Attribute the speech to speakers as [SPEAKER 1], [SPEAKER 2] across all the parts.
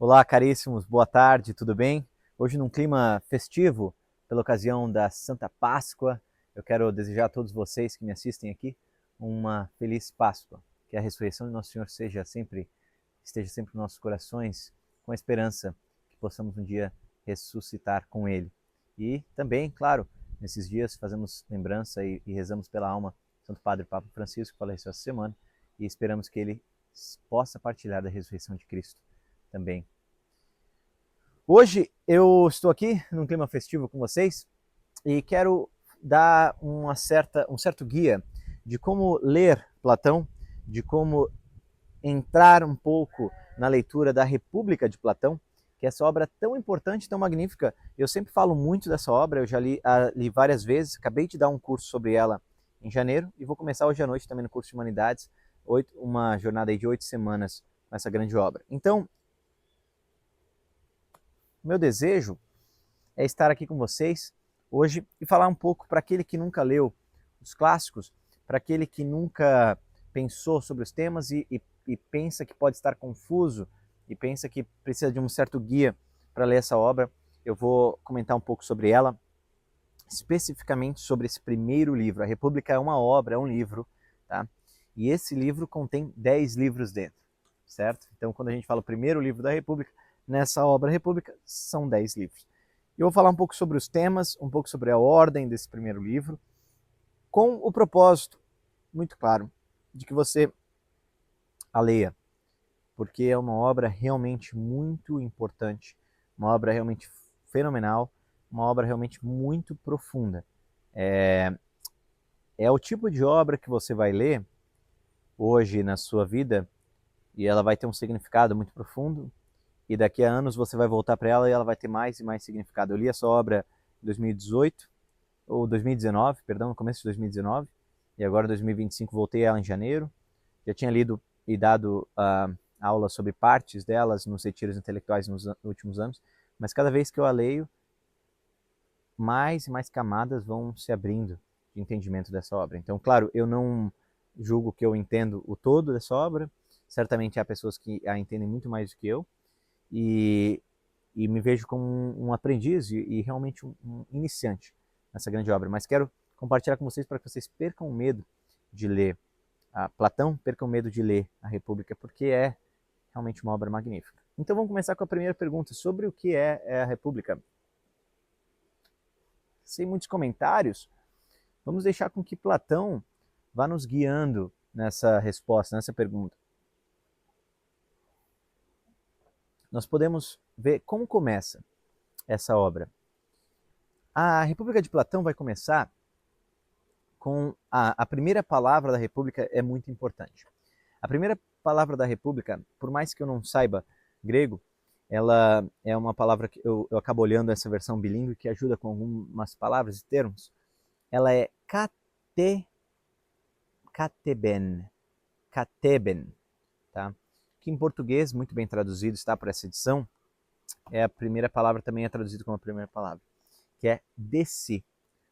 [SPEAKER 1] Olá, caríssimos, boa tarde, tudo bem? Hoje, num clima festivo, pela ocasião da Santa Páscoa, eu quero desejar a todos vocês que me assistem aqui uma feliz Páscoa. Que a ressurreição de Nosso Senhor esteja sempre nos nossos corações, com a esperança que possamos um dia ressuscitar com Ele. E também, claro, nesses dias fazemos lembrança e rezamos pela alma do Santo Padre Papa Francisco, que faleceu essa semana, e esperamos que ele possa partilhar da ressurreição de Cristo também. Hoje eu estou aqui num clima festivo com vocês e quero dar um certo guia de como ler Platão, de como entrar um pouco na leitura da República de Platão, que é essa obra tão importante, tão magnífica. Eu sempre falo muito dessa obra, eu já li várias vezes, acabei de dar um curso sobre ela em janeiro e vou começar hoje à noite também no curso de Humanidades, uma jornada aí de 8 semanas com essa grande obra. Então, meu desejo é estar aqui com vocês hoje e falar um pouco para aquele que nunca leu os clássicos, para aquele que nunca pensou sobre os temas e pensa que pode estar confuso e pensa que precisa de um certo guia para ler essa obra. Eu vou comentar um pouco sobre ela, especificamente sobre esse primeiro livro. A República é uma obra, é um livro, tá? E esse livro contém 10 livros dentro, certo? Então, quando a gente fala o primeiro livro da República, nessa obra República, são 10 livros. Eu vou falar um pouco sobre os temas, um pouco sobre a ordem desse primeiro livro, com o propósito, muito claro, de que você a leia, porque é uma obra realmente muito importante, uma obra realmente fenomenal, uma obra realmente muito profunda. É o tipo de obra que você vai ler hoje na sua vida e ela vai ter um significado muito profundo, e daqui a anos você vai voltar para ela e ela vai ter mais e mais significado. Eu li essa obra em 2018, ou 2019, perdão, no começo de 2019, e agora em 2025 voltei ela em janeiro. Já tinha lido e dado aula sobre partes delas nos retiros intelectuais nos últimos anos, mas cada vez que eu a leio, mais e mais camadas vão se abrindo de entendimento dessa obra. Então, claro, eu não julgo que eu entendo o todo dessa obra, certamente há pessoas que a entendem muito mais do que eu, e, e me vejo como um aprendiz e realmente um iniciante nessa grande obra, mas quero compartilhar com vocês para que vocês percam o medo de ler Platão, percam o medo de ler a República, porque é realmente uma obra magnífica. Então vamos começar com a primeira pergunta, sobre o que é a República. Sem muitos comentários, vamos deixar com que Platão vá nos guiando nessa resposta, nessa pergunta. Nós podemos ver como começa essa obra. A República de Platão vai começar com a primeira palavra da República, é muito importante. A primeira palavra da República, por mais que eu não saiba grego, ela é uma palavra que eu acabo olhando essa versão bilíngue que ajuda com algumas palavras e termos. Ela é kateben, kateben, tá? Que em português, muito bem traduzido, está para essa edição, é a primeira palavra, também é traduzida como a primeira palavra, que é desci.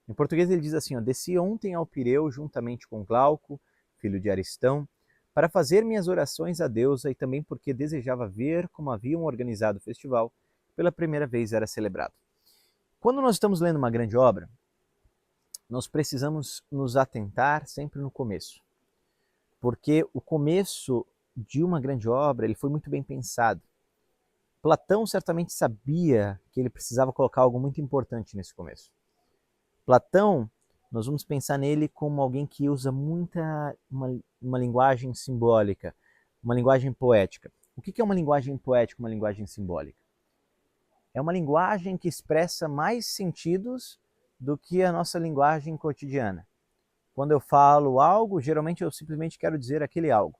[SPEAKER 1] Em português ele diz assim, ó, desci ontem ao Pireu juntamente com Glauco, filho de Aristão, para fazer minhas orações à deusa e também porque desejava ver como haviam organizado o festival, pela primeira vez era celebrado. Quando nós estamos lendo uma grande obra, nós precisamos nos atentar sempre no começo, porque o começo de uma grande obra ele foi muito bem pensado. Platão certamente sabia que ele precisava colocar algo muito importante nesse começo. Platão, nós vamos pensar nele como alguém que usa uma linguagem simbólica, uma linguagem poética. O que é uma linguagem poética, uma linguagem simbólica? É uma linguagem que expressa mais sentidos do que a nossa linguagem cotidiana. Quando eu falo algo, geralmente eu simplesmente quero dizer aquele algo.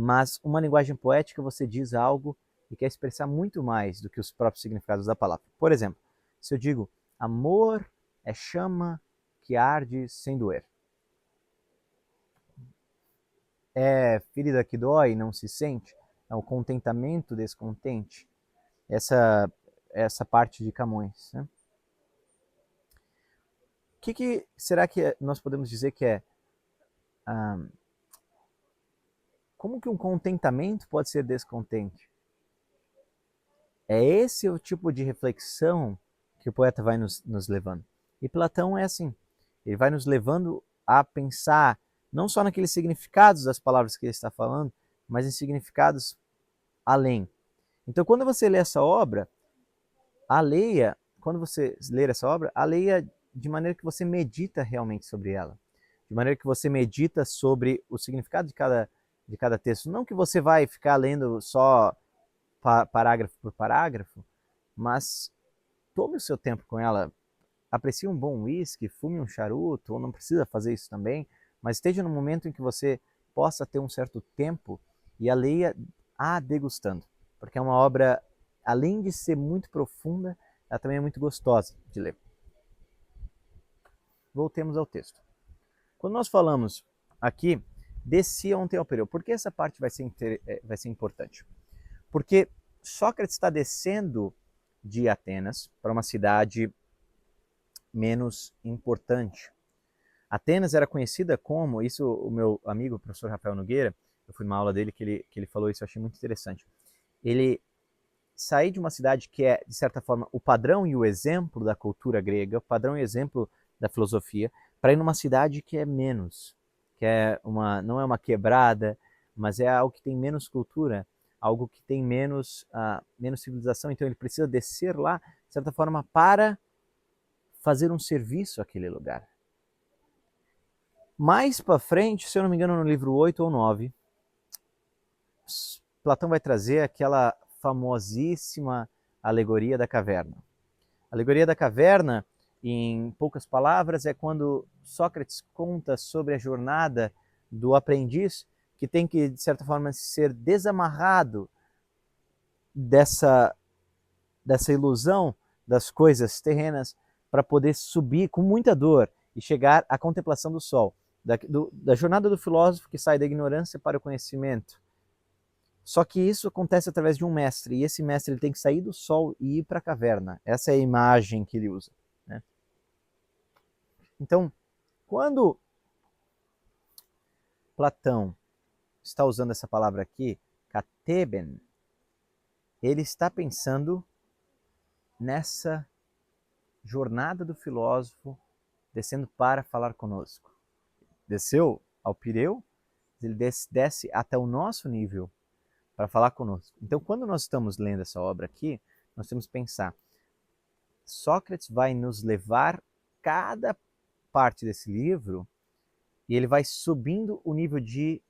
[SPEAKER 1] Mas uma linguagem poética, você diz algo e quer expressar muito mais do que os próprios significados da palavra. Por exemplo, se eu digo amor é chama que arde sem doer. É ferida que dói e não se sente. É o contentamento descontente. Essa parte de Camões. Né? O que será que nós podemos dizer que é? Como que um contentamento pode ser descontente? É esse o tipo de reflexão que o poeta vai nos levando. E Platão é assim, ele vai nos levando a pensar não só naqueles significados das palavras que ele está falando, mas em significados além. Então, quando você lê essa obra, quando você ler essa obra, a leia de maneira que você medita realmente sobre ela. De maneira que você medita sobre o significado de cada texto. Não que você vai ficar lendo só parágrafo por parágrafo, mas tome o seu tempo com ela. Aprecie um bom whisky, fume um charuto, ou não precisa fazer isso também, mas esteja no momento em que você possa ter um certo tempo e a leia degustando. Porque é uma obra, além de ser muito profunda, ela também é muito gostosa de ler. Voltemos ao texto. Quando nós falamos aqui, descia ontem ao Pereu, por que essa parte vai ser importante? Porque Sócrates está descendo de Atenas para uma cidade menos importante. Atenas era conhecida como, isso o meu amigo, o professor Rafael Nogueira, eu fui numa aula dele que ele falou isso, eu achei muito interessante. Ele sair de uma cidade que é, de certa forma, o padrão e o exemplo da cultura grega, o padrão e o exemplo da filosofia, para ir numa cidade que é menos, que é não é uma quebrada, mas é algo que tem menos cultura, algo que tem menos civilização. Então ele precisa descer lá, de certa forma, para fazer um serviço àquele lugar. Mais para frente, se eu não me engano, no livro 8 ou 9, Platão vai trazer aquela famosíssima alegoria da caverna. A alegoria da caverna, em poucas palavras, é quando Sócrates conta sobre a jornada do aprendiz que tem que, de certa forma, ser desamarrado dessa ilusão das coisas terrenas para poder subir com muita dor e chegar à contemplação do sol. Da jornada do filósofo que sai da ignorância para o conhecimento. Só que isso acontece através de um mestre, e esse mestre ele tem que sair do sol e ir para a caverna. Essa é a imagem que ele usa. Né? Então, quando Platão está usando essa palavra aqui, kateben, ele está pensando nessa jornada do filósofo descendo para falar conosco. Desceu ao Pireu, ele desce até o nosso nível para falar conosco. Então, quando nós estamos lendo essa obra aqui, nós temos que pensar, Sócrates vai nos levar cada parte desse livro e ele vai subindo o nível de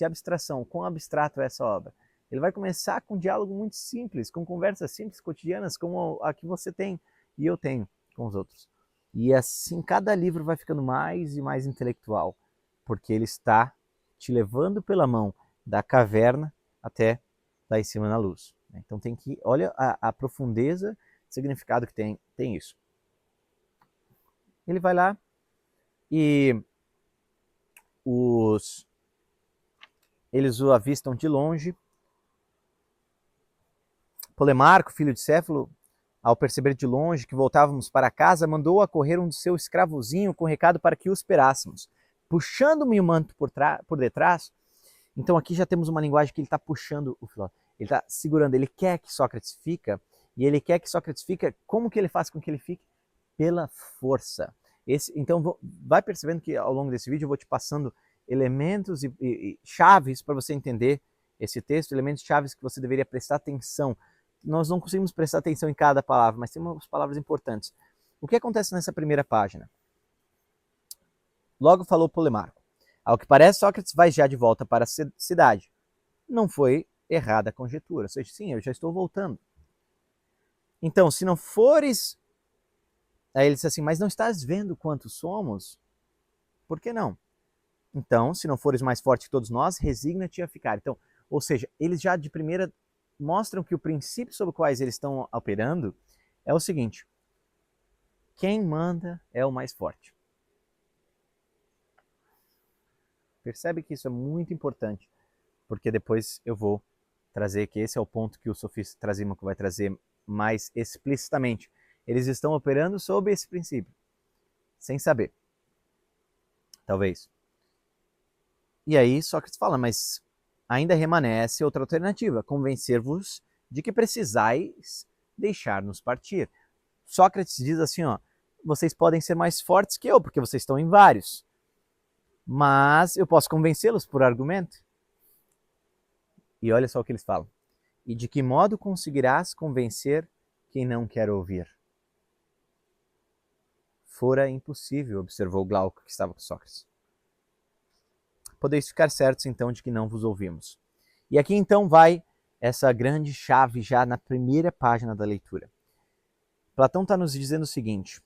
[SPEAKER 1] abstração, quão abstrato é essa obra. Ele vai começar com um diálogo muito simples, com conversas simples, cotidianas, como a que você tem e eu tenho com os outros. E assim, cada livro vai ficando mais e mais intelectual, porque ele está te levando pela mão da caverna até lá em cima na luz. Então tem que, olha a profundeza, significado que tem isso. Ele vai lá e eles o avistam de longe. Polemarco, filho de Céfalo, ao perceber de longe que voltávamos para casa, mandou a correr um de seu escravozinho com recado para que o esperássemos. Puxando-me o manto por detrás, então aqui já temos uma linguagem que ele está puxando o filósofo. Ele está segurando, ele quer que Sócrates fique, e ele quer que Sócrates fique, como que ele faz com que ele fique? Pela força. Então vai percebendo que ao longo desse vídeo eu vou te passando elementos e chaves para você entender esse texto, elementos chaves que você deveria prestar atenção. Nós não conseguimos prestar atenção em cada palavra, mas tem umas palavras importantes. O que acontece nessa primeira página? Logo falou Polemarco. Ao que parece, Sócrates vai já de volta para a cidade. Não foi errada a conjectura, ou seja, sim, eu já estou voltando. Então, se não fores... Aí ele disse assim, mas não estás vendo quantos somos? Por que não? Então, se não fores mais forte que todos nós, resigna-te a ficar. Então, ou seja, eles já de primeira mostram que o princípio sobre os quais eles estão operando é o seguinte: quem manda é o mais forte. Percebe que isso é muito importante, porque depois eu vou trazer que esse é o ponto que o sofista Trasímaco vai trazer mais explicitamente. Eles estão operando sob esse princípio, sem saber. Talvez. E aí Sócrates fala, mas ainda remanesce outra alternativa, convencer-vos de que precisais deixar-nos partir. Sócrates diz assim, ó, vocês podem ser mais fortes que eu, porque vocês estão em vários, mas eu posso convencê-los por argumento. E olha só o que eles falam. E de que modo conseguirás convencer quem não quer ouvir? Fora impossível, observou Glauco, que estava com Sócrates. Podeis ficar certos, então, de que não vos ouvimos. E aqui, então, vai essa grande chave já na primeira página da leitura. Platão está nos dizendo o seguinte: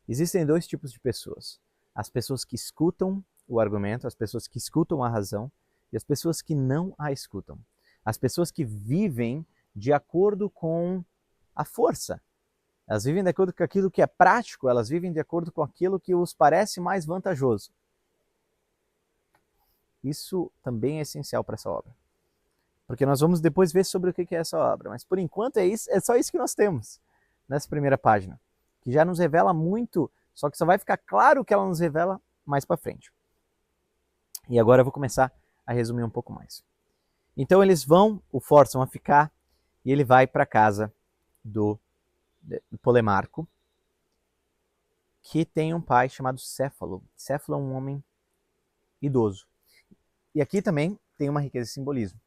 [SPEAKER 1] existem dois tipos de pessoas. As pessoas que escutam o argumento, as pessoas que escutam a razão, e as pessoas que não a escutam. As pessoas que vivem de acordo com a força. Elas vivem de acordo com aquilo que é prático, elas vivem de acordo com aquilo que os parece mais vantajoso. Isso também é essencial para essa obra. Porque nós vamos depois ver sobre o que é essa obra. Mas por enquanto é só isso que nós temos nessa primeira página. Que já nos revela muito, só que só vai ficar claro o que ela nos revela mais para frente. E agora eu vou começar a resumir um pouco mais. Então eles o forçam a ficar, e ele vai para a casa do Polemarco, que tem um pai chamado Céfalo. Céfalo é um homem idoso. E aqui também tem uma riqueza de simbolismo.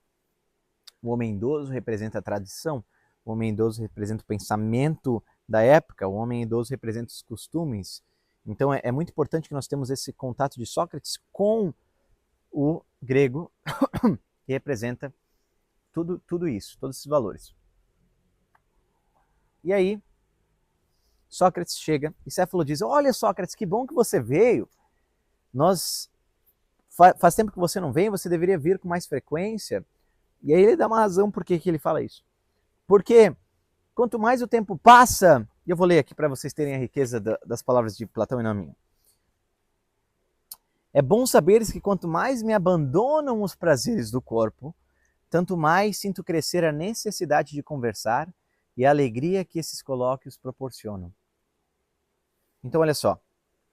[SPEAKER 1] O homem idoso representa a tradição, o homem idoso representa o pensamento da época, o homem idoso representa os costumes. Então é muito importante que nós temos esse contato de Sócrates com o grego, que representa tudo isso, todos esses valores. E aí, Sócrates chega e Céfalo diz: olha, Sócrates, que bom que você veio. Faz tempo que você não vem, você deveria vir com mais frequência. E aí ele dá uma razão por que ele fala isso. Porque quanto mais o tempo passa, e eu vou ler aqui para vocês terem a riqueza das palavras de Platão e não a minha. É bom saberes que quanto mais me abandonam os prazeres do corpo, tanto mais sinto crescer a necessidade de conversar e a alegria que esses colóquios proporcionam. Então, olha só,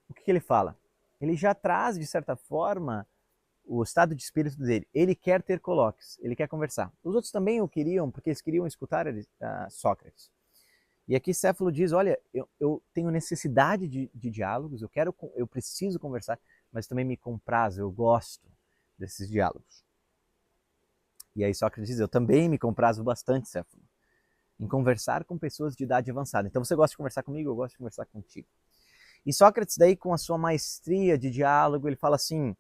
[SPEAKER 1] o que ele fala? Ele já traz, de certa forma, o estado de espírito dele. Ele quer ter colóquios, ele quer conversar. Os outros também o queriam, porque eles queriam escutar Sócrates. E aqui Céfalo diz, olha, eu tenho necessidade de diálogos, eu preciso conversar, mas também me comprazo, eu gosto desses diálogos. E aí Sócrates diz, eu também me comprazo bastante, Céfalo, em conversar com pessoas de idade avançada. Então você gosta de conversar comigo, eu gosto de conversar contigo. E Sócrates daí, com a sua maestria de diálogo, ele fala assim: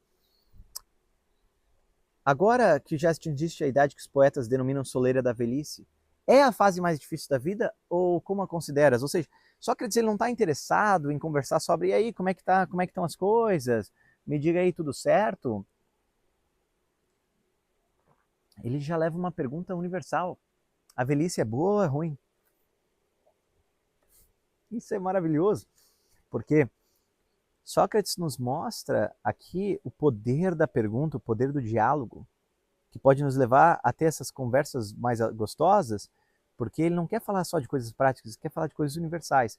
[SPEAKER 1] agora que já atingiste a idade que os poetas denominam soleira da velhice, é a fase mais difícil da vida ou como a consideras? Ou seja, Sócrates ele não está interessado em conversar sobre e aí, como é que estão as coisas? Me diga aí, tudo certo? Ele já leva uma pergunta universal. A velhice é boa ou é ruim? Isso é maravilhoso, porque Sócrates nos mostra aqui o poder da pergunta, o poder do diálogo, que pode nos levar a ter essas conversas mais gostosas, porque ele não quer falar só de coisas práticas, ele quer falar de coisas universais.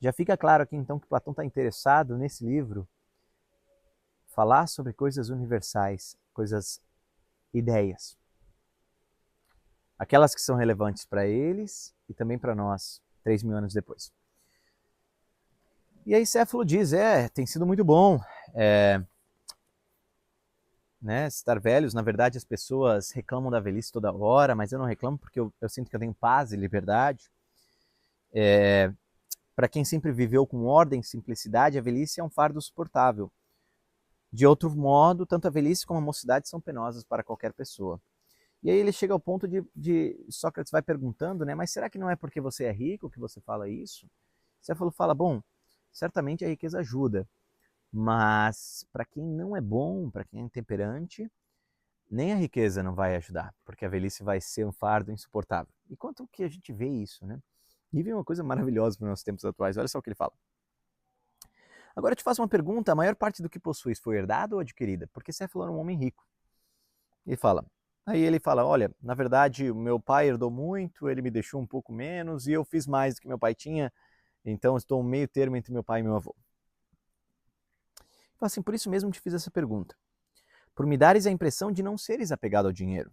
[SPEAKER 1] Já fica claro aqui então que Platão está interessado nesse livro, falar sobre coisas universais, ideias. Aquelas que são relevantes para eles e também para nós, 3.000 anos depois. E aí Céfalo diz, tem sido muito bom, estar velhos. Na verdade, as pessoas reclamam da velhice toda hora, mas eu não reclamo porque eu sinto que eu tenho paz e liberdade. Para quem sempre viveu com ordem e simplicidade, a velhice é um fardo suportável. De outro modo, tanto a velhice como a mocidade são penosas para qualquer pessoa. E aí ele chega ao ponto de Sócrates vai perguntando, mas será que não é porque você é rico que você fala isso? Céfalo fala, bom, certamente a riqueza ajuda, mas para quem não é bom, para quem é intemperante, nem a riqueza não vai ajudar, porque a velhice vai ser um fardo insuportável. E quanto que a gente vê isso, né? E vem uma coisa maravilhosa para os nossos tempos atuais, olha só o que ele fala. Agora eu te faço uma pergunta, a maior parte do que possuis foi herdada ou adquirida? Porque Céfalo era um homem rico. Aí ele fala, olha, na verdade o meu pai herdou muito, ele me deixou um pouco menos e eu fiz mais do que meu pai tinha, então estou um meio termo entre meu pai e meu avô. Então, assim, por isso mesmo te fiz essa pergunta. Por me dares a impressão de não seres apegado ao dinheiro.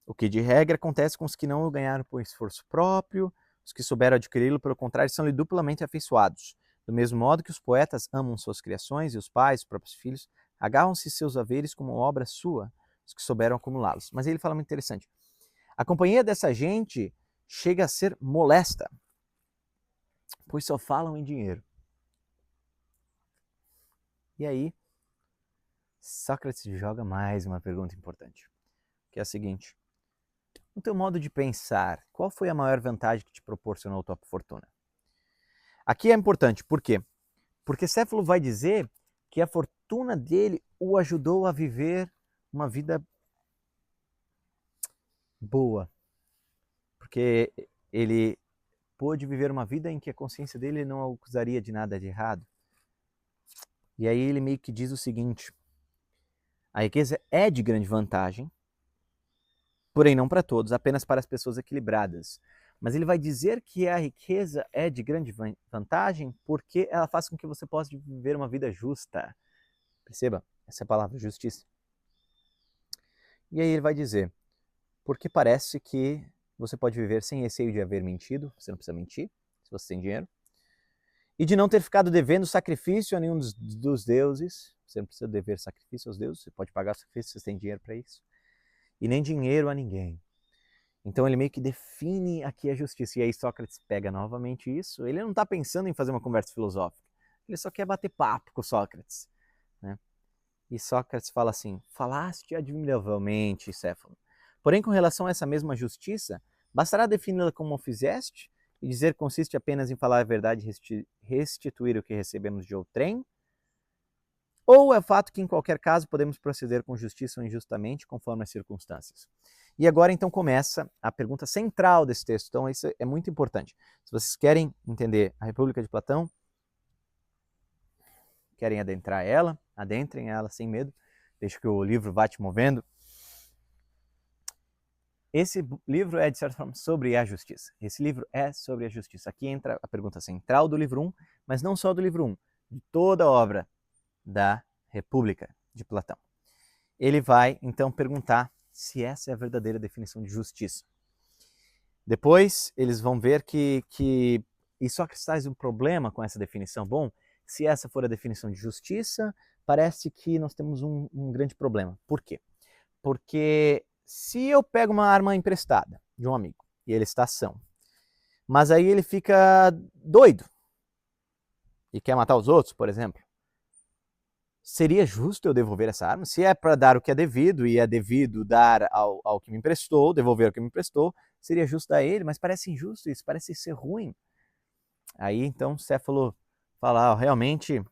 [SPEAKER 1] o que de regra acontece com os que não o ganharam por esforço próprio. Os que souberam adquiri-lo, pelo contrário, são-lhe duplamente afeiçoados. Do mesmo modo que os poetas amam suas criações e os pais, os próprios filhos, agarram-se seus haveres como obra sua, os que souberam acumulá-los. Mas ele fala muito interessante. A companhia dessa gente chega a ser molesta, pois só falam em dinheiro. E aí, Sócrates joga mais uma pergunta importante, que é a seguinte: no teu modo de pensar, qual foi a maior vantagem que te proporcionou a tua fortuna? Aqui é importante, por quê? Porque Céfalo vai dizer que a fortuna dele o ajudou a viver uma vida boa. Porque ele pôde viver uma vida em que a consciência dele não o acusaria de nada de errado. E aí ele meio que diz o seguinte: a riqueza é de grande vantagem, porém não para todos, apenas para as pessoas equilibradas. Mas ele vai dizer que a riqueza é de grande vantagem porque ela faz com que você possa viver uma vida justa. Perceba, essa é a palavra, justiça. E aí ele vai dizer, porque parece que você pode viver sem receio de haver mentido, você não precisa mentir, se você tem dinheiro, e de não ter ficado devendo sacrifício a nenhum dos deuses, você não precisa dever sacrifício aos deuses, você pode pagar sacrifício se você tem dinheiro para isso, e nem dinheiro a ninguém. Então ele meio que define aqui a justiça. E aí Sócrates pega novamente isso. Ele não está pensando em fazer uma conversa filosófica. Ele só quer bater papo com Sócrates. Né? E Sócrates fala assim: falaste admiravelmente, Céfalo. Porém, com relação a essa mesma justiça, bastará defini-la como o fizeste e dizer que consiste apenas em falar a verdade e restituir o que recebemos de outrem? Ou é fato que, em qualquer caso, podemos proceder com justiça ou injustamente, conforme as circunstâncias? E agora, então, começa a pergunta central desse texto. Então, isso é muito importante. Se vocês querem entender a República de Platão, querem adentrar ela, adentrem ela sem medo, deixe que o livro vá te movendo. Esse livro é, de certa forma, sobre a justiça. Esse livro é sobre a justiça. Aqui entra a pergunta central do livro 1, mas não só do livro 1, de toda a obra da República de Platão. Ele vai, então, perguntar se essa é a verdadeira definição de justiça. Depois, eles vão ver que e Sócrates traz um problema com essa definição. Bom, se essa for a definição de justiça, parece que nós temos um grande problema. Por quê? Porque se eu pego uma arma emprestada de um amigo e ele está são, mas aí ele fica doido e quer matar os outros, por exemplo, seria justo eu devolver essa arma? Se é para dar o que é devido e é devido dar ao que me emprestou, devolver o que me emprestou, seria justo dar a ele, mas parece injusto isso, parece ser ruim. Aí então Céfalo fala, realmente,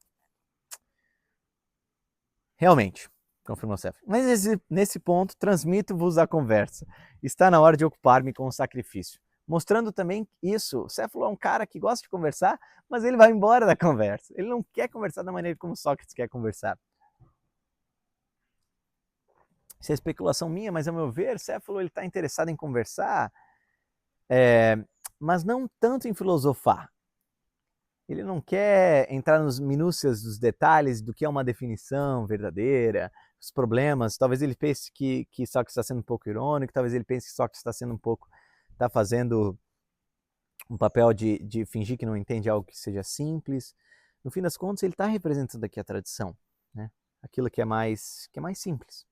[SPEAKER 1] confirmou Céfalo. Mas nesse ponto, transmito-vos a conversa. Está na hora de ocupar-me com o sacrifício. Mostrando também isso, Céfalo é um cara que gosta de conversar, mas ele vai embora da conversa. Ele não quer conversar da maneira como Sócrates quer conversar. Isso é especulação minha, mas ao meu ver, Céfalo está interessado em conversar, mas não tanto em filosofar. Ele não quer entrar nos minúcias dos detalhes do que é uma definição verdadeira, os problemas. Talvez ele pense que Sócrates está sendo um pouco irônico, talvez ele pense que Sócrates está sendo está fazendo um papel de fingir que não entende algo que seja simples. No fim das contas, ele está representando aqui a tradição, né? Aquilo que é mais simples.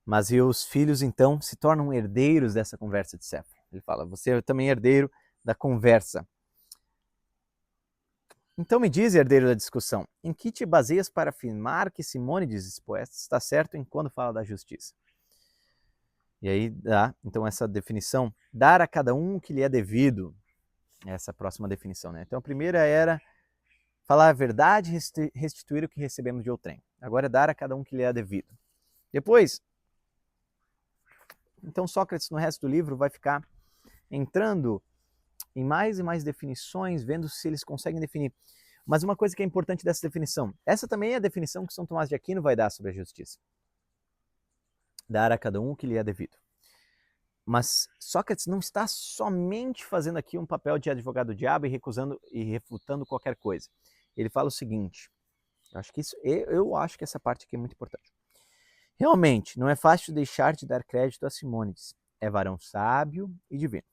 [SPEAKER 1] Mas e os filhos, então, se tornam herdeiros dessa conversa de Céfalo. Ele fala, você é também herdeiro da conversa. Então me diz, herdeiro da discussão, em que te baseias para afirmar que Simônides está certo em quando fala da justiça? E aí dá, então, essa definição, dar a cada um o que lhe é devido, essa próxima definição, né? Então a primeira era falar a verdade e restituir o que recebemos de outrem. Agora é dar a cada um o que lhe é devido. Depois, então Sócrates no resto do livro vai ficar entrando em mais e mais definições, vendo se eles conseguem definir. Mas uma coisa que é importante dessa definição, essa também é a definição que São Tomás de Aquino vai dar sobre a justiça. Dar a cada um o que lhe é devido. Mas Sócrates não está somente fazendo aqui um papel de advogado do diabo e recusando e refutando qualquer coisa. Ele fala o seguinte, eu acho que essa parte aqui é muito importante. Realmente, não é fácil deixar de dar crédito a Simônides. é varão sábio e divino.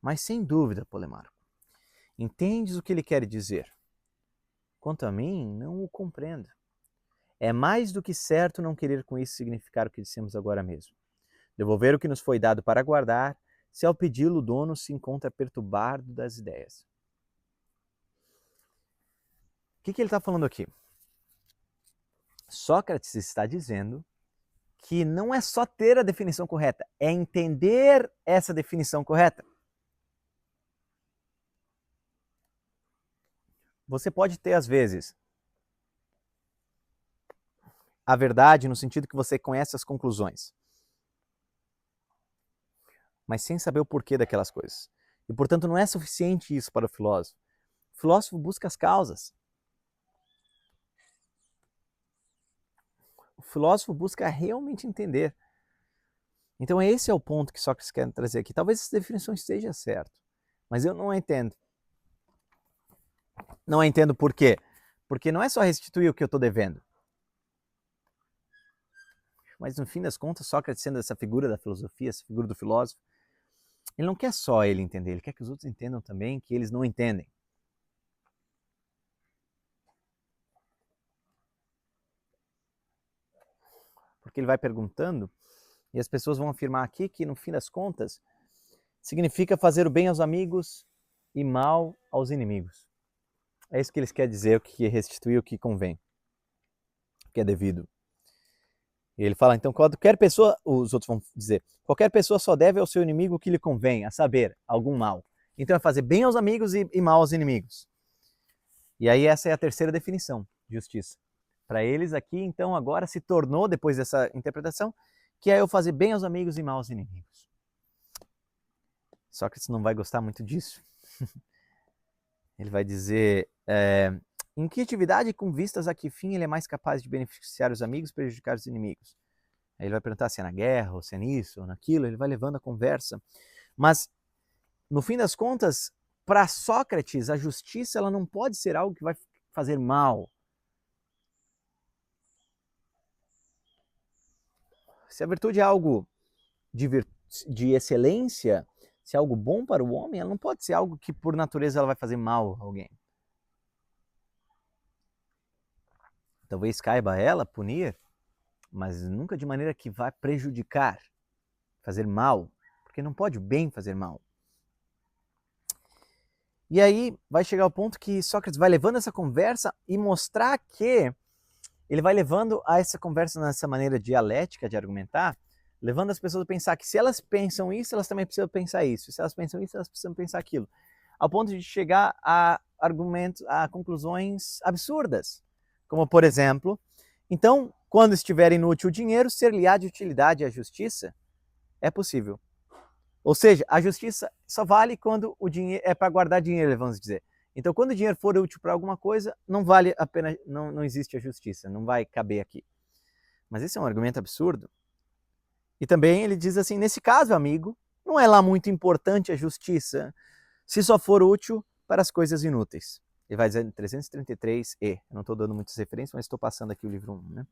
[SPEAKER 1] Mas sem dúvida, Polemarco, entendes o que ele quer dizer? Quanto a mim, não o compreendo. É mais do que certo não querer com isso significar o que dissemos agora mesmo. Devolver o que nos foi dado para guardar, se ao pedi-lo o dono se encontra perturbado das ideias. O que ele está falando aqui? Sócrates está dizendo que não é só ter a definição correta, é entender essa definição correta. Você pode ter, às vezes, a verdade no sentido que você conhece as conclusões, mas sem saber o porquê daquelas coisas. E, portanto, não é suficiente isso para o filósofo. O filósofo busca as causas. O filósofo busca realmente entender. Então, esse é o ponto que Sócrates quer trazer aqui. Talvez essa definição esteja certa, mas eu não a entendo. Não a entendo por quê? Porque não é só restituir o que eu estou devendo. Mas, no fim das contas, Sócrates, sendo essa figura da filosofia, essa figura do filósofo, ele não quer só ele entender, ele quer que os outros entendam também que eles não entendem. Porque ele vai perguntando, e as pessoas vão afirmar aqui que, no fim das contas, significa fazer o bem aos amigos e mal aos inimigos. É isso que eles querem dizer, o que restituir, o que convém, o que é devido. E ele fala, então, qualquer pessoa, os outros vão dizer, qualquer pessoa só deve ao seu inimigo o que lhe convém, a saber, algum mal. Então é fazer bem aos amigos e mal aos inimigos. E aí essa é a terceira definição de justiça. Para eles aqui, então, agora se tornou, depois dessa interpretação, que é eu fazer bem aos amigos e mal aos inimigos. Sócrates não vai gostar muito disso. Ele vai dizer, em que atividade com vistas a que fim ele é mais capaz de beneficiar os amigos e prejudicar os inimigos? Aí ele vai perguntar se é na guerra, ou se é nisso, ou naquilo, ele vai levando a conversa. Mas, no fim das contas, para Sócrates, a justiça ela não pode ser algo que vai fazer mal. Se a virtude é algo de excelência, se é algo bom para o homem, ela não pode ser algo que, por natureza, ela vai fazer mal a alguém. Talvez caiba a ela punir, mas nunca de maneira que vá prejudicar, fazer mal, porque não pode o bem fazer mal. E aí vai chegar o ponto que Sócrates vai levando essa conversa e mostrar que ele vai levando a essa conversa nessa maneira dialética de argumentar, levando as pessoas a pensar que se elas pensam isso, elas também precisam pensar isso. Se elas pensam isso, elas precisam pensar aquilo. Ao ponto de chegar a argumentos, a conclusões absurdas. Como, por exemplo, então, quando estiver inútil o dinheiro, ser-lhe-á de utilidade a justiça? É possível. Ou seja, a justiça só vale quando o dinheiro é para guardar dinheiro, vamos dizer. Então, quando o dinheiro for útil para alguma coisa, não vale a pena, não existe a justiça, não vai caber aqui. Mas esse é um argumento absurdo. E também ele diz assim, nesse caso, amigo, não é lá muito importante a justiça, se só for útil para as coisas inúteis. Ele vai dizer em 333e. Eu não estou dando muitas referências, mas estou passando aqui o livro 1. Né?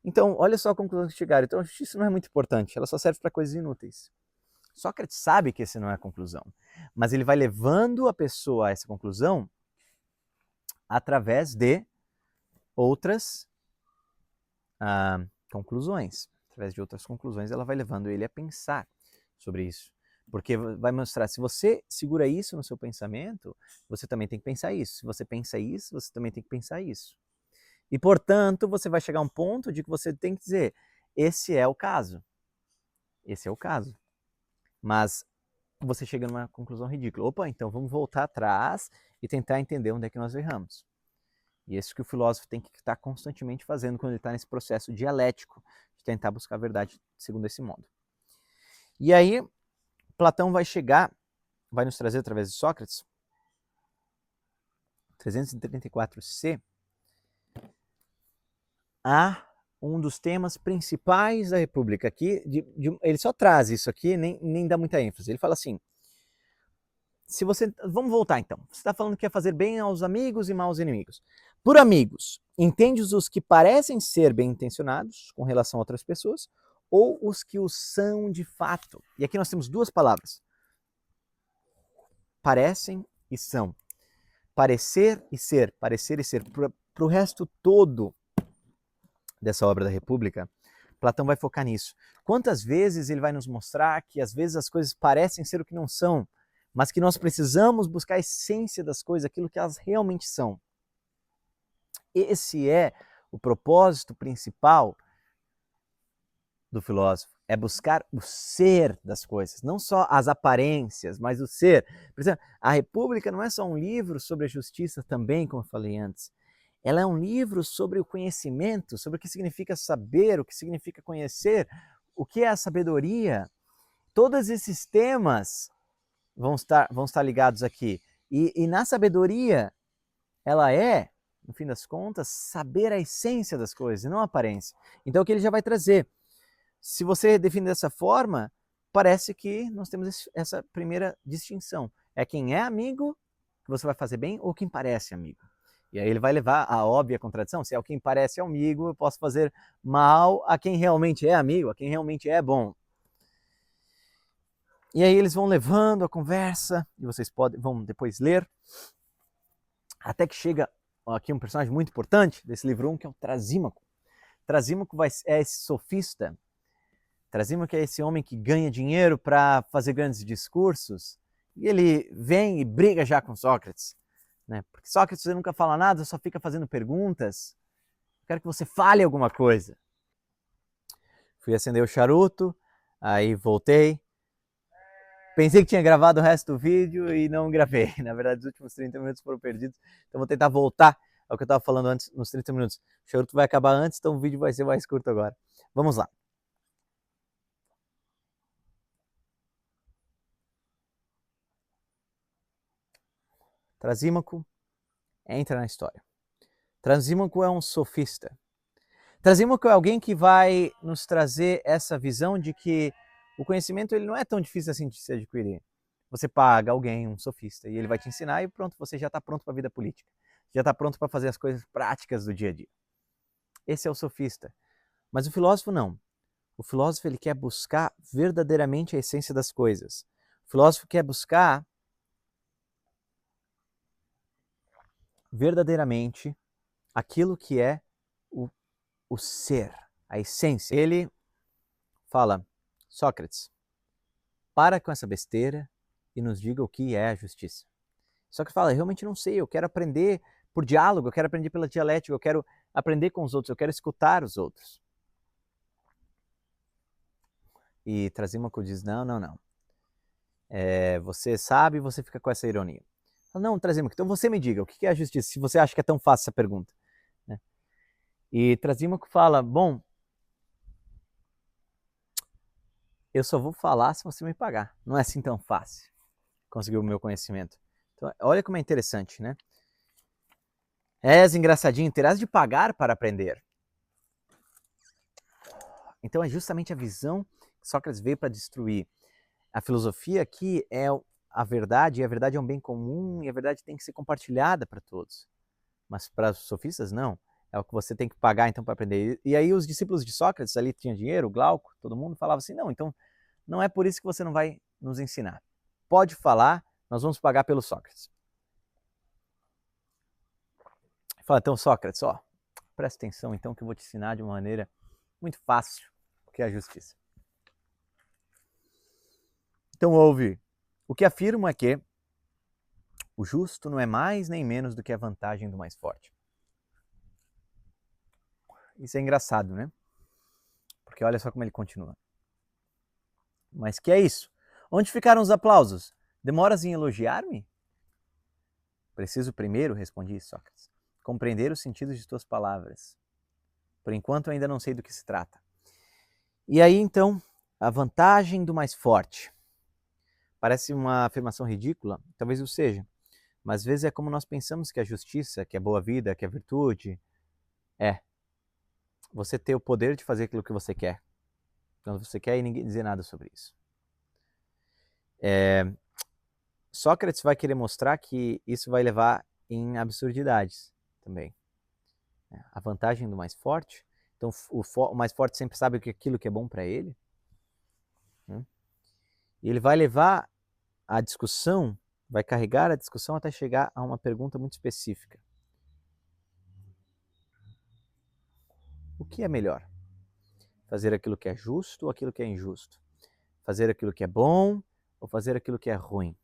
[SPEAKER 1] Então, olha só a conclusão que chegaram. Então, a justiça não é muito importante, ela só serve para coisas inúteis. Sócrates sabe que essa não é a conclusão, mas ele vai levando a pessoa a essa conclusão através de outras conclusões. Através de outras conclusões, ela vai levando ele a pensar sobre isso. Porque vai mostrar, se você segura isso no seu pensamento, você também tem que pensar isso. Se você pensa isso, você também tem que pensar isso. E, portanto, você vai chegar a um ponto de que você tem que dizer, esse é o caso. Esse é o caso. Mas você chega numa conclusão ridícula. Opa, então vamos voltar atrás e tentar entender onde é que nós erramos. E é isso que o filósofo tem que estar constantemente fazendo quando ele está nesse processo dialético de tentar buscar a verdade segundo esse modo. E aí, Platão vai nos trazer através de Sócrates, 334c, a um dos temas principais da República. Aqui, ele só traz isso aqui, nem dá muita ênfase. Ele fala assim, vamos voltar então. Você está falando que é fazer bem aos amigos e mal aos inimigos. Por amigos, entendes os que parecem ser bem intencionados com relação a outras pessoas, ou os que o são de fato. E aqui nós temos duas palavras. Parecem e são. Parecer e ser. Parecer e ser. Para o resto todo dessa obra da República, Platão vai focar nisso. Quantas vezes ele vai nos mostrar que às vezes as coisas parecem ser o que não são, mas que nós precisamos buscar a essência das coisas, aquilo que elas realmente são. Esse é o propósito principal do filósofo, é buscar o ser das coisas, não só as aparências, mas o ser. Por exemplo, a República não é só um livro sobre a justiça também, como eu falei antes. Ela é um livro sobre o conhecimento, sobre o que significa saber, o que significa conhecer, o que é a sabedoria. Todos esses temas vão estar ligados aqui. E na sabedoria, ela é, no fim das contas, saber a essência das coisas, e não a aparência. Então, o que ele já vai trazer? Se você define dessa forma, parece que nós temos essa primeira distinção. É quem é amigo que você vai fazer bem ou quem parece amigo. E aí ele vai levar a óbvia contradição. Se é o quem parece amigo, eu posso fazer mal a quem realmente é amigo, a quem realmente é bom. E aí eles vão levando a conversa, e vocês vão depois ler, até que chega aqui um personagem muito importante desse livro 1, que é o Trasímaco. Trasímaco é esse sofista. Trasímaco é esse homem que ganha dinheiro para fazer grandes discursos, e ele vem e briga já com Sócrates. Né? Porque Sócrates, você nunca fala nada, só fica fazendo perguntas. Quero que você fale alguma coisa. Fui acender o charuto, aí voltei. Pensei que tinha gravado o resto do vídeo e não gravei. Na verdade, os últimos 30 minutos foram perdidos. Então vou tentar voltar ao que eu estava falando antes, nos 30 minutos. O charuto vai acabar antes, então o vídeo vai ser mais curto agora. Vamos lá. Trasímaco entra na história. Trasímaco é um sofista. Trasímaco é alguém que vai nos trazer essa visão de que o conhecimento ele não é tão difícil assim de se adquirir. Você paga alguém, um sofista, e ele vai te ensinar e pronto, você já está pronto para a vida política. Já está pronto para fazer as coisas práticas do dia a dia. Esse é o sofista. Mas o filósofo não. O filósofo ele quer buscar verdadeiramente a essência das coisas. O filósofo quer buscar verdadeiramente aquilo que é o ser, a essência. Ele fala, Sócrates, para com essa besteira e nos diga o que é a justiça. Sócrates fala, eu realmente não sei, eu quero aprender por diálogo, eu quero aprender pela dialética, eu quero aprender com os outros, eu quero escutar os outros. E Trasímaco diz, não. Você sabe e você fica com essa ironia. Não, Trasímaco, então você me diga, o que é a justiça, se você acha que é tão fácil essa pergunta. Né? E Trasímaco fala, bom, eu só vou falar se você me pagar. Não é assim tão fácil conseguir o meu conhecimento. Então, olha como é interessante, né? És engraçadinho, terás de pagar para aprender. Então é justamente a visão que Sócrates veio para destruir. A filosofia aqui é a verdade, e a verdade é um bem comum, e a verdade tem que ser compartilhada para todos. Mas para os sofistas, não. É o que você tem que pagar, então, para aprender. E aí os discípulos de Sócrates, ali tinham dinheiro, Glauco, todo mundo falava assim, não, então não é por isso que você não vai nos ensinar. Pode falar, nós vamos pagar pelo Sócrates. Fala, então, Sócrates, ó, presta atenção, então, que eu vou te ensinar de uma maneira muito fácil o que é a justiça. Então, ouve. O que afirmo é que o justo não é mais nem menos do que a vantagem do mais forte. Isso é engraçado, né? Porque olha só como ele continua. Mas que é isso? Onde ficaram os aplausos? Demoras em elogiar-me? Preciso primeiro, respondi Sócrates, compreender o sentido de tuas palavras. Por enquanto ainda não sei do que se trata. E aí então, a vantagem do mais forte. Parece uma afirmação ridícula, talvez o seja, mas às vezes é como nós pensamos que a justiça, que a boa vida, que a virtude é você ter o poder de fazer aquilo que você quer, quando você quer e ninguém dizer nada sobre isso. Sócrates vai querer mostrar que isso vai levar em absurdidades também. A vantagem do mais forte Então o mais forte sempre sabe aquilo que é bom para ele. Né? E ele vai levar a discussão, vai carregar a discussão até chegar a uma pergunta muito específica. O que é melhor? Fazer aquilo que é justo ou aquilo que é injusto? Fazer aquilo que é bom ou fazer aquilo que é ruim?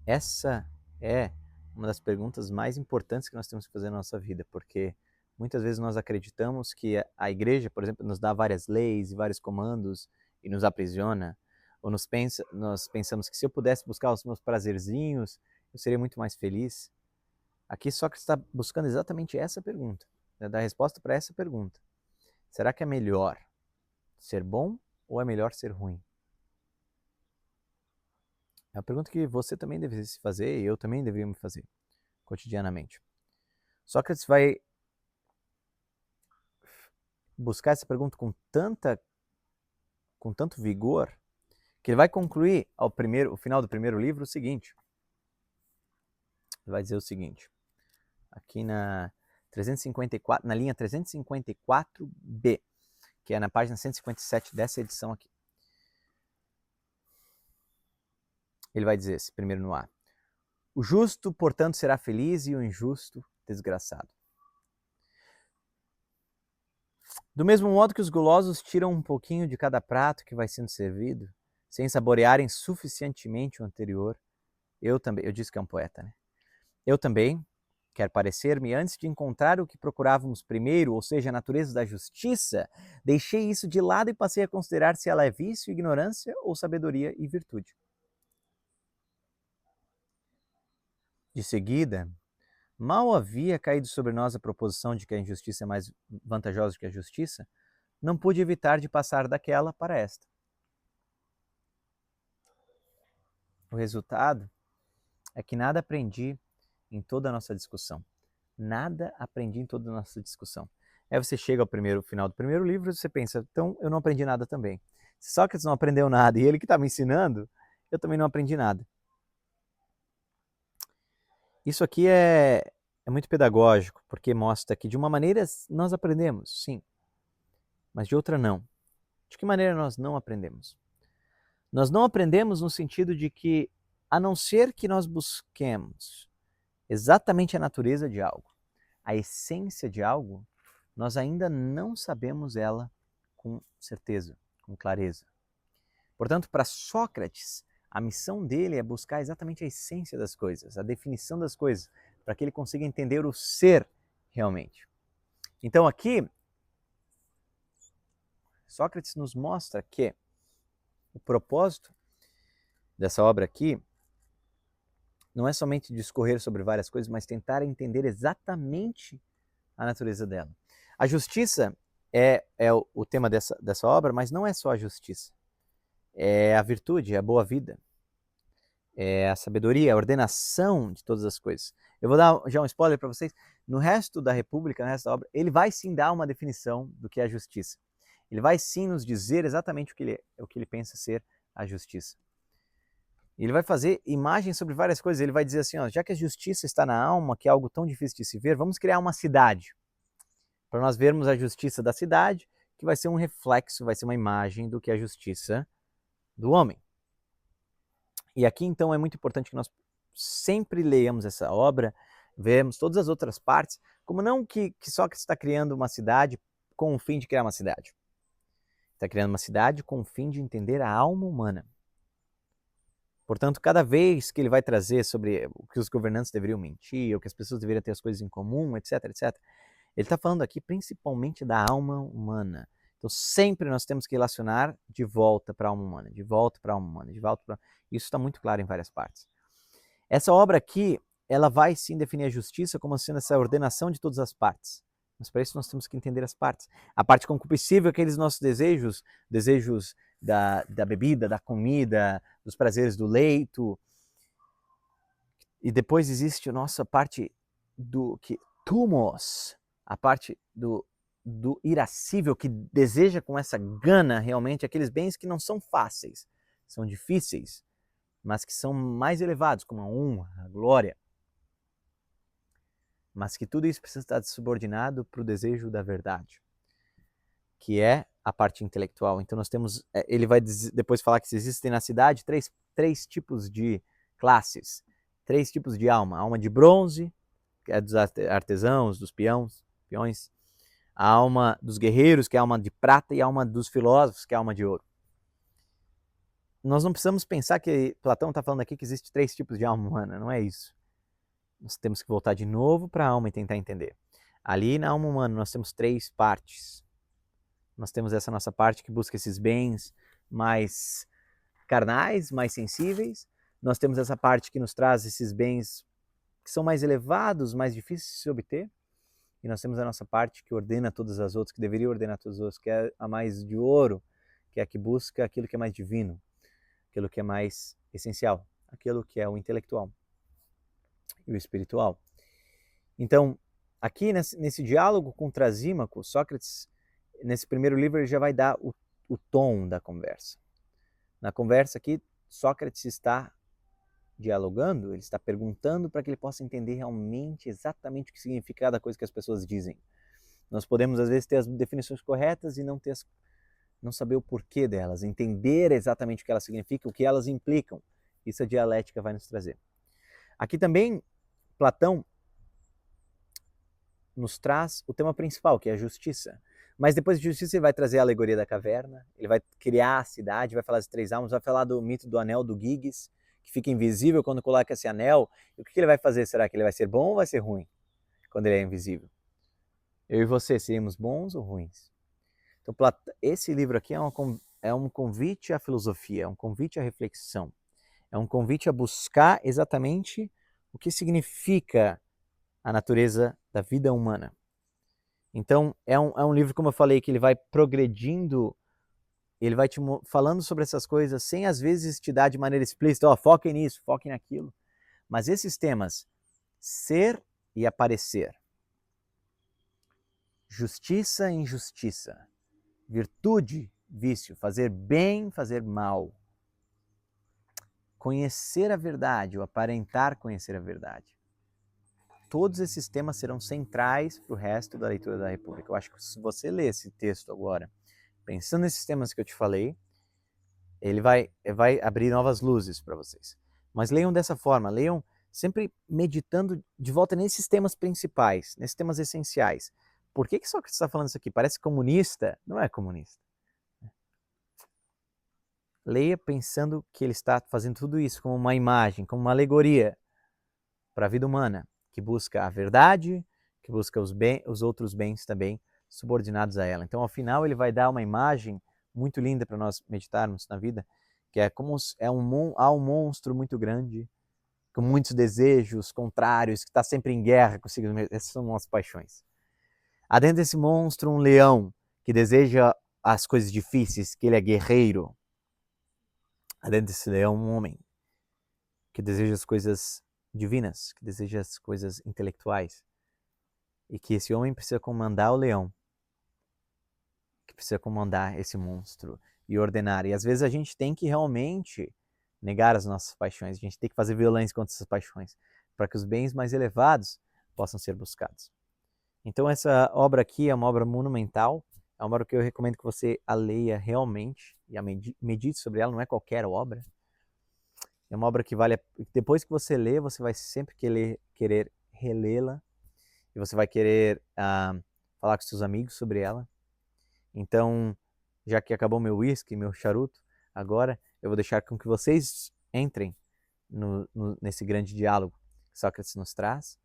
[SPEAKER 1] Essa é uma das perguntas mais importantes que nós temos que fazer na nossa vida, porque muitas vezes nós acreditamos que a igreja, por exemplo, nos dá várias leis e vários comandos e nos aprisiona, ou nós pensamos que se eu pudesse buscar os meus prazerzinhos, eu seria muito mais feliz. Aqui Sócrates está buscando exatamente essa pergunta, né, dar a resposta para essa pergunta. Será que é melhor ser bom ou é melhor ser ruim? É uma pergunta que você também deveria se fazer e eu também deveria me fazer cotidianamente. Sócrates vai buscar essa pergunta com tanto vigor, que ele vai concluir ao final do primeiro livro o seguinte. Ele vai dizer o seguinte, aqui na linha 354b, que é na página 157 dessa edição aqui. Ele vai dizer, esse primeiro no A. O justo, portanto, será feliz e o injusto, desgraçado. Do mesmo modo que os gulosos tiram um pouquinho de cada prato que vai sendo servido, sem saborearem suficientemente o anterior, eu disse que é um poeta, né? Eu também, quero parecer-me, antes de encontrar o que procurávamos primeiro, ou seja, a natureza da justiça, deixei isso de lado e passei a considerar se ela é vício, ignorância ou sabedoria e virtude. De seguida, mal havia caído sobre nós a proposição de que a injustiça é mais vantajosa que a justiça, não pude evitar de passar daquela para esta. O resultado é que nada aprendi em toda a nossa discussão. Nada aprendi em toda a nossa discussão. Aí você chega ao final do primeiro livro e você pensa, então eu não aprendi nada também. Se Sócrates não aprendeu nada e ele que está me ensinando, eu também não aprendi nada. Isso aqui é muito pedagógico, porque mostra que de uma maneira nós aprendemos, sim, mas de outra não. De que maneira nós não aprendemos? Nós não aprendemos no sentido de que, a não ser que nós busquemos exatamente a natureza de algo, a essência de algo, nós ainda não sabemos ela com certeza, com clareza. Portanto, para Sócrates, a missão dele é buscar exatamente a essência das coisas, a definição das coisas, para que ele consiga entender o ser realmente. Então aqui, Sócrates nos mostra que o propósito dessa obra aqui não é somente discorrer sobre várias coisas, mas tentar entender exatamente a natureza dela. A justiça é o tema dessa obra, mas não é só a justiça. É a virtude, é a boa vida, é a sabedoria, a ordenação de todas as coisas. Eu vou dar já um spoiler para vocês. No resto da República, no resto da obra, ele vai sim dar uma definição do que é a justiça. Ele vai sim nos dizer exatamente o que ele pensa ser a justiça. Ele vai fazer imagens sobre várias coisas. Ele vai dizer assim, ó, já que a justiça está na alma, que é algo tão difícil de se ver, vamos criar uma cidade. Para nós vermos a justiça da cidade, que vai ser um reflexo, vai ser uma imagem do que é a justiça do homem. E aqui, então, é muito importante que nós sempre leiamos essa obra, vemos todas as outras partes, como não que Sócrates está criando uma cidade com o fim de criar uma cidade. Está criando uma cidade com o fim de entender a alma humana. Portanto, cada vez que ele vai trazer sobre o que os governantes deveriam mentir, ou que as pessoas deveriam ter as coisas em comum, etc, etc, ele está falando aqui principalmente da alma humana. Então, sempre nós temos que relacionar de volta para a alma humana, de volta para a alma humana, de volta para... Isso está muito claro em várias partes. Essa obra aqui, ela vai sim definir a justiça como sendo essa ordenação de todas as partes. Mas para isso nós temos que entender as partes. A parte concupiscível, aqueles nossos desejos da bebida, da comida, dos prazeres do leito. E depois existe a nossa parte thumos, a parte do irascível, que deseja com essa gana realmente aqueles bens que não são fáceis, são difíceis, mas que são mais elevados, como a honra, a glória. mas que tudo isso precisa estar subordinado para o desejo da verdade, que é a parte intelectual. Então nós temos, ele vai depois falar que existem na cidade três tipos de classes, 3 tipos de alma. A alma de bronze, que é dos artesãos, dos peões, a alma dos guerreiros, que é a alma de prata, e a alma dos filósofos, que é a alma de ouro. Nós não precisamos pensar que Platão está falando aqui que existe 3 tipos de alma humana, não é isso. Nós temos que voltar de novo para a alma e tentar entender. Ali na alma humana nós temos 3 partes. Nós temos essa nossa parte que busca esses bens mais carnais, mais sensíveis. Nós temos essa parte que nos traz esses bens que são mais elevados, mais difíceis de se obter. E nós temos a nossa parte que ordena todas as outras, que deveria ordenar todas as outras, que é a mais de ouro, que é a que busca aquilo que é mais divino, aquilo que é mais essencial, aquilo que é o intelectual e o espiritual. Então, aqui nesse diálogo com Trasímaco, Sócrates, nesse primeiro livro, ele já vai dar o tom da conversa. Na conversa aqui, Sócrates está dialogando, ele está perguntando para que ele possa entender realmente exatamente o que significa cada coisa que as pessoas dizem. Nós podemos, às vezes, ter as definições corretas e não saber o porquê delas, entender exatamente o que elas significam, o que elas implicam. Isso a dialética vai nos trazer. Aqui também, Platão nos traz o tema principal, que é a justiça. Mas depois de justiça ele vai trazer a alegoria da caverna, ele vai criar a cidade, vai falar das 3 almas, vai falar do mito do anel do Giges, que fica invisível quando coloca esse anel. E o que ele vai fazer? Será que ele vai ser bom ou vai ser ruim quando ele é invisível? Eu e você seríamos bons ou ruins? Então, esse livro aqui é um convite à filosofia, é um convite à reflexão, é um convite a buscar exatamente o que significa a natureza da vida humana. Então, é um livro, como eu falei, que ele vai progredindo, ele vai te falando sobre essas coisas sem, às vezes, te dar de maneira explícita, foquem nisso, foquem naquilo. Mas esses temas, ser e aparecer, justiça e injustiça, virtude, vício, fazer bem, fazer mal, conhecer a verdade ou aparentar conhecer a verdade. Todos esses temas serão centrais para o resto da leitura da República. Eu acho que se você ler esse texto agora, pensando nesses temas que eu te falei, ele vai abrir novas luzes para vocês. Mas leiam dessa forma, leiam sempre meditando de volta nesses temas principais, nesses temas essenciais. Por que Sócrates está falando isso aqui? Parece comunista? Não é comunista. Leia pensando que ele está fazendo tudo isso como uma imagem, como uma alegoria para a vida humana, que busca a verdade, que busca os outros bens também subordinados a ela. Então, ao final, ele vai dar uma imagem muito linda para nós meditarmos na vida, que é como há um monstro muito grande, com muitos desejos contrários, que está sempre em guerra consigo mesmo. Essas são nossas paixões. Há dentro desse monstro um leão que deseja as coisas difíceis, que ele é guerreiro. Há dentro desse leão um homem que deseja as coisas divinas, que deseja as coisas intelectuais. E que esse homem precisa comandar o leão, que precisa comandar esse monstro e ordenar. E às vezes a gente tem que realmente negar as nossas paixões, a gente tem que fazer violência contra essas paixões, para que os bens mais elevados possam ser buscados. Então essa obra aqui é uma obra monumental, é uma obra que eu recomendo que você a leia realmente e a medite sobre ela, não é qualquer obra. É uma obra que depois que você lê, você vai sempre querer relê-la e você vai querer falar com seus amigos sobre ela. Então, já que acabou meu whisky, meu charuto, agora eu vou deixar com que vocês entrem nesse grande diálogo que Sócrates nos traz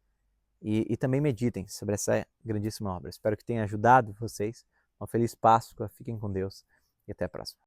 [SPEAKER 1] e também meditem sobre essa grandíssima obra. Espero que tenha ajudado vocês. Uma feliz Páscoa, fiquem com Deus e até a próxima.